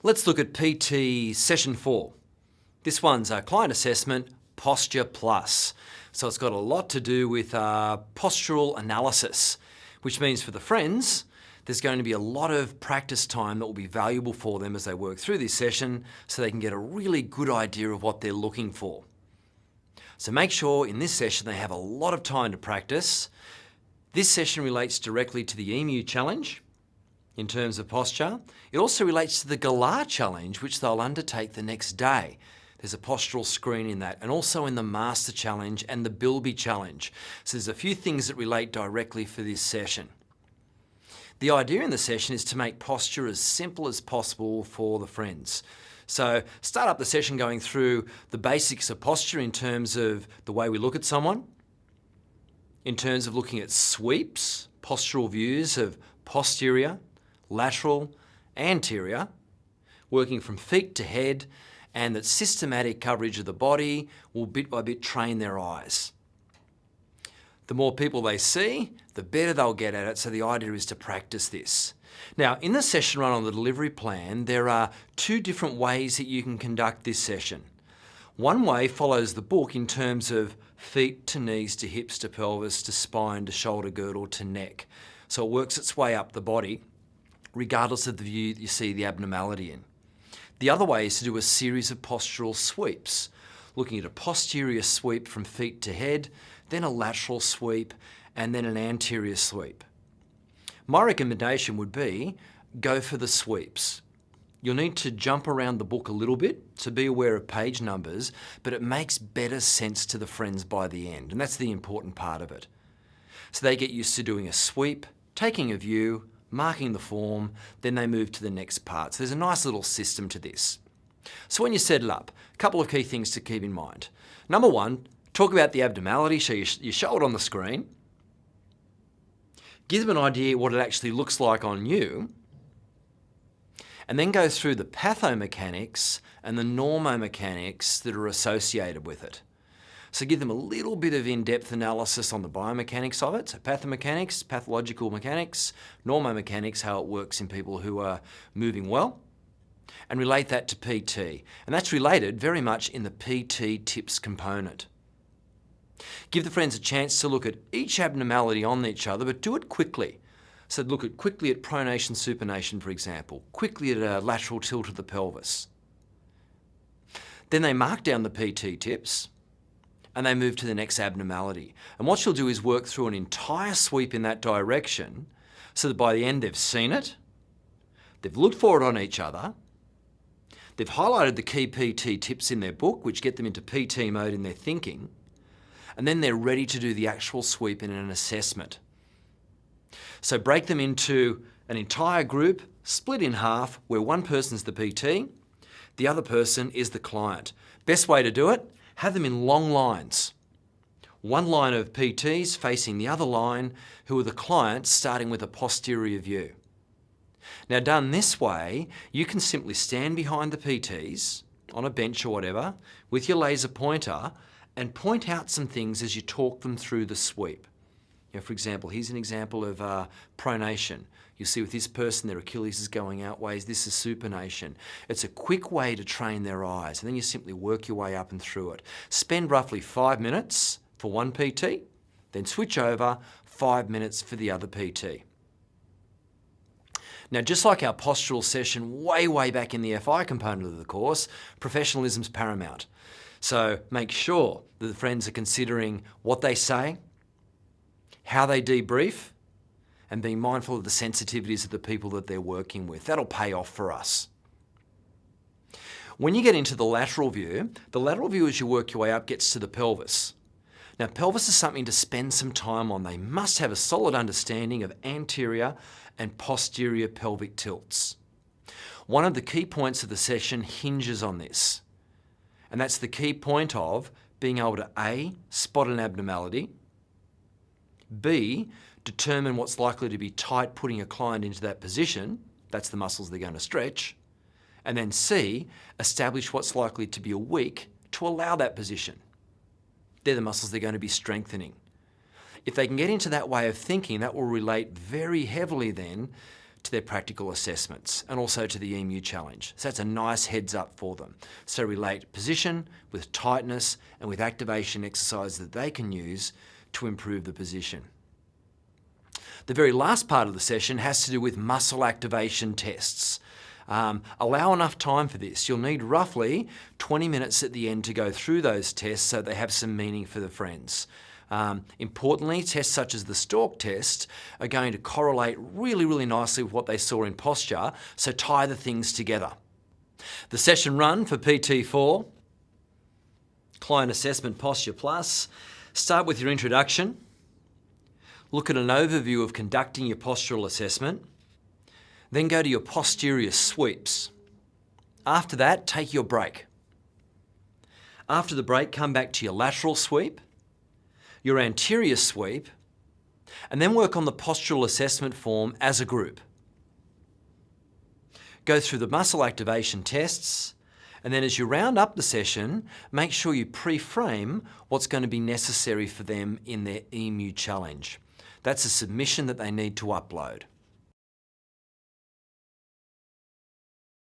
Let's look at PT session 4. This one's a client assessment, Posture Plus. So it's got a lot to do with postural analysis, which means for the friends, there's going to be a lot of practice time that will be valuable for them as they work through this session so they can get a really good idea of what they're looking for. So make sure in this session they have a lot of time to practice. This session relates directly to the EMU challenge in terms of posture. It also relates to the Galar challenge, which they'll undertake the next day. There's a postural screen in that, and also in the Master Challenge and the Bilby Challenge. So there's a few things that relate directly for this session. The idea in the session is to make posture as simple as possible for the friends. So start up the session going through the basics of posture in terms of the way we look at someone, in terms of looking at sweeps, postural views of posterior, lateral, anterior, working from feet to head, and that systematic coverage of the body will bit by bit train their eyes. The more people they see, the better they'll get at it, so the idea is to practice this. Now, in the session run on the delivery plan, there are two different ways that you can conduct this session. One way follows the book in terms of feet to knees to hips to pelvis to spine to shoulder girdle to neck. So it works its way up the body, regardless of the view that you see the abnormality in. The other way is to do a series of postural sweeps, looking at a posterior sweep from feet to head, then a lateral sweep, and then an anterior sweep. My recommendation would be go for the sweeps. You'll need to jump around the book a little bit, so be aware of page numbers, but it makes better sense to the friends by the end, and that's the important part of it. So they get used to doing a sweep, taking a view, marking the form, then they move to the next part. So there's a nice little system to this. So when you set it up, a couple of key things to keep in mind. Number one, talk about the abnormality, show you show it on the screen. Give them an idea what it actually looks like on you, and then go through the pathomechanics and the normomechanics that are associated with it. So give them a little bit of in-depth analysis on the biomechanics of it, so pathomechanics, pathological mechanics, normomechanics, how it works in people who are moving well, and relate that to PT. And that's related very much in the PT tips component. Give the friends a chance to look at each abnormality on each other, but do it quickly. So look quickly at pronation, supination, for example, quickly at a lateral tilt of the pelvis. Then they mark down the PT tips, and they move to the next abnormality. And what you'll do is work through an entire sweep in that direction so that by the end they've seen it, they've looked for it on each other, they've highlighted the key PT tips in their book, which get them into PT mode in their thinking, and then they're ready to do the actual sweep in an assessment. So break them into an entire group, split in half, where one person's the PT, the other person is the client. Best way to do it, have them in long lines. One line of PTs facing the other line, who are the clients, starting with a posterior view. Now done this way, you can simply stand behind the PTs, on a bench or whatever, with your laser pointer, and point out some things as you talk them through the sweep. You know, for example, here's an example of pronation. You see with this person, their Achilles is going out ways. This is supination. It's a quick way to train their eyes, and then you simply work your way up and through it. Spend roughly 5 minutes for one PT, then switch over 5 minutes for the other PT. Now, just like our postural session way back in the FI component of the course, professionalism's paramount. So make sure that the friends are considering what they say, how they debrief, and being mindful of the sensitivities of the people that they're working with. That'll pay off for us. When you get into the lateral view as you work your way up gets to the pelvis. Now, pelvis is something to spend some time on. They must have a solid understanding of anterior and posterior pelvic tilts. One of the key points of the session hinges on this, and that's the key point of being able to A, spot an abnormality, B, determine what's likely to be tight putting a client into that position, that's the muscles they're going to stretch, and then C, establish what's likely to be weak to allow that position. They're the muscles they're going to be strengthening. If they can get into that way of thinking, that will relate very heavily then to their practical assessments and also to the EMU challenge. So that's a nice heads up for them. So relate position with tightness and with activation exercises that they can use to improve the position. The very last part of the session has to do with muscle activation tests. Allow enough time for this. You'll need roughly 20 minutes at the end to go through those tests so they have some meaning for the friends. Importantly, tests such as the stalk test are going to correlate really nicely with what they saw in posture, so tie the things together. The session run for PT04, Client Assessment Posture Plus, start with your introduction, look at an overview of conducting your postural assessment, then go to your posterior sweeps. After that, take your break. After the break, come back to your lateral sweep, your anterior sweep, and then work on the postural assessment form as a group. Go through the muscle activation tests, and then as you round up the session, make sure you pre-frame what's going to be necessary for them in their EMU challenge. That's a submission that they need to upload.